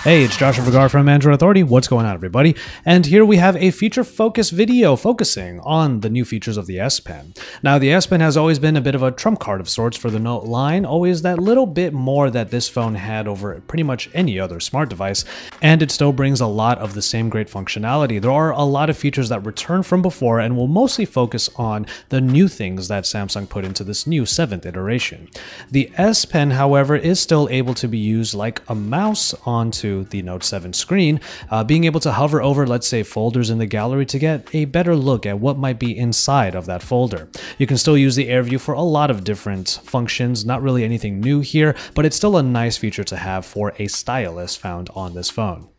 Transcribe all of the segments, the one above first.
Hey, it's Joshua Vergara from Android Authority. What's going on, everybody? And here we have a feature focus video focusing on the new features of the S Pen. Now, the S Pen has always been a bit of a trump card of sorts for the Note line, always that little bit more that this phone had over pretty much any other smart device, and it still brings a lot of the same great functionality. There are a lot of features that return from before and will mostly focus on the new things that Samsung put into this new 7th iteration. The S Pen, however, is still able to be used like a mouse onto the Note 7 screen, being able to hover over, let's say, folders in the gallery to get a better look at what might be inside of that folder. You can still use the Air View for a lot of different functions, not really anything new here, but it's still a nice feature to have for a stylus found on this phone.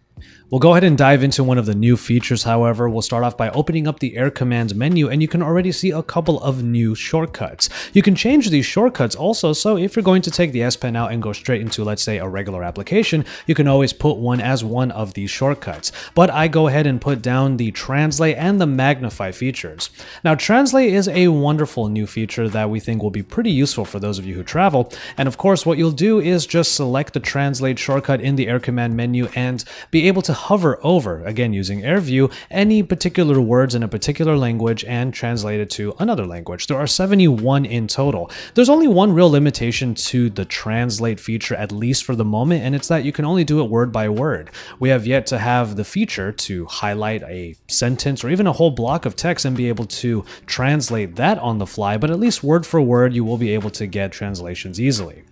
We'll go ahead and dive into one of the new features, however. We'll start off by opening up the Air Commands menu, and you can already see a couple of new shortcuts. You can change these shortcuts also, so if you're going to take the S Pen out and go straight into, let's say, a regular application, you can always put one as one of these shortcuts. But I go ahead and put down the Translate and the Magnify features. Now, Translate is a wonderful new feature that we think will be pretty useful for those of you who travel. And of course, what you'll do is just select the Translate shortcut in the Air Command menu and be able to hover over, again using Air View, any particular words in a particular language and translate it to another language. There are 71 in total. There's only one real limitation to the Translate feature, at least for the moment, and it's that you can only do it word by word. We have yet to have the feature to highlight a sentence or even a whole block of text and be able to translate that on the fly, but at least word for word you will be able to get translations easily.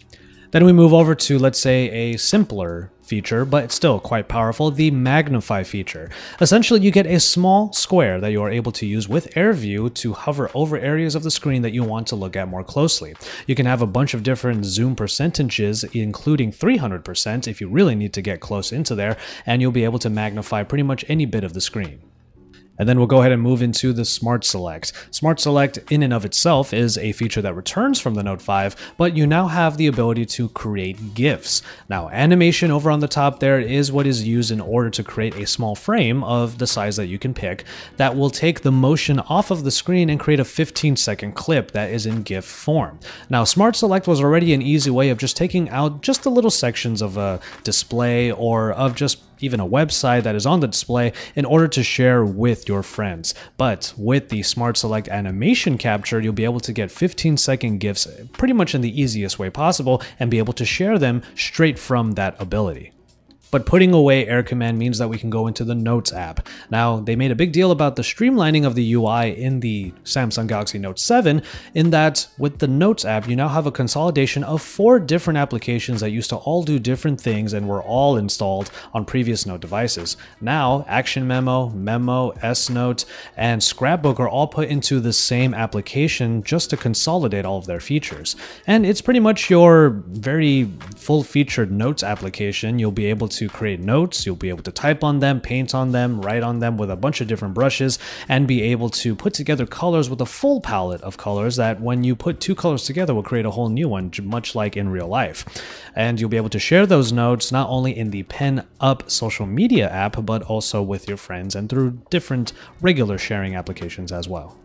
Then we move over to, let's say, a simpler feature, but it's still quite powerful, the Magnify feature. Essentially, you get a small square that you are able to use with Air View to hover over areas of the screen that you want to look at more closely. You can have a bunch of different zoom percentages, including 300% if you really need to get close into there, and you'll be able to magnify pretty much any bit of the screen. And then we'll go ahead and move into the Smart Select. Smart Select in and of itself is a feature that returns from the Note 5, but you now have the ability to create GIFs. Now, animation over on the top there is what is used in order to create a small frame of the size that you can pick that will take the motion off of the screen and create a 15-second clip that is in GIF form. Now, Smart Select was already an easy way of just taking out just the little sections of a display or of just even a website that is on the display in order to share with your friends. But with the Smart Select animation capture, you'll be able to get 15-second GIFs pretty much in the easiest way possible and be able to share them straight from that ability. But putting away Air Command means that we can go into the Notes app. Now, they made a big deal about the streamlining of the UI in the Samsung Galaxy Note 7, in that with the Notes app, you now have a consolidation of 4 different applications that used to all do different things and were all installed on previous Note devices. Now, Action Memo, Memo, S Note, and Scrapbook are all put into the same application just to consolidate all of their features. And it's pretty much your very full-featured Notes application. You'll be able to create notes, you'll be able to type on them, paint on them, write on them with a bunch of different brushes, and be able to put together colors with a full palette of colors that when you put 2 colors together will create a whole new one, much like in real life. And you'll be able to share those notes not only in the Pen Up social media app, but also with your friends and through different regular sharing applications as well.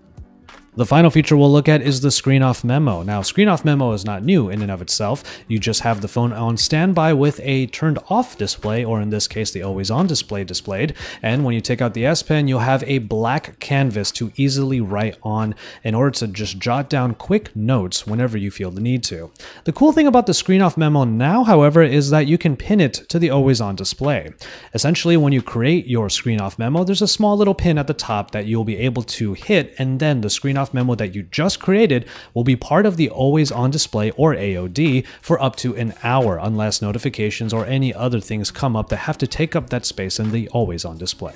The final feature we'll look at is the Screen Off Memo. Now, Screen Off Memo is not new in and of itself. You just have the phone on standby with a turned off display, or in this case, the always on display displayed. And when you take out the S Pen, you'll have a black canvas to easily write on in order to just jot down quick notes whenever you feel the need to. The cool thing about the Screen Off Memo now, however, is that you can pin it to the always on display. Essentially, when you create your Screen Off Memo, there's a small little pin at the top that you'll be able to hit, and then the Screen Off Memo that you just created will be part of the always on display, or AOD, for up to an hour unless notifications or any other things come up that have to take up that space in the always on display.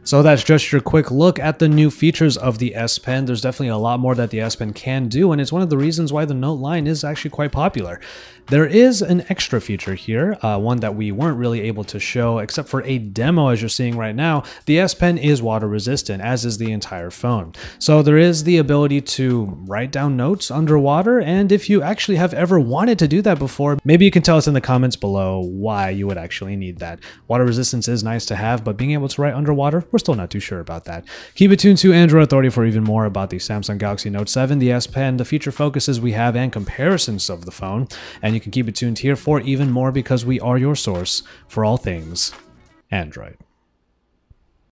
So that's just your quick look at the new features of the S Pen. There's definitely a lot more that the S Pen can do, and it's one of the reasons why the Note line is actually quite popular. There is an extra feature here, one that we weren't really able to show except for a demo as you're seeing right now. The S Pen is water resistant, as is the entire phone. So there is the ability to write down notes underwater, and if you actually have ever wanted to do that before, maybe you can tell us in the comments below why you would actually need that. Water resistance is nice to have, but being able to write underwater, We're still not too sure about that. Keep it tuned to Android Authority for even more about the Samsung Galaxy Note 7, the S Pen, the feature focuses we have, and comparisons of the phone. And you can keep it tuned here for even more because we are your source for all things Android.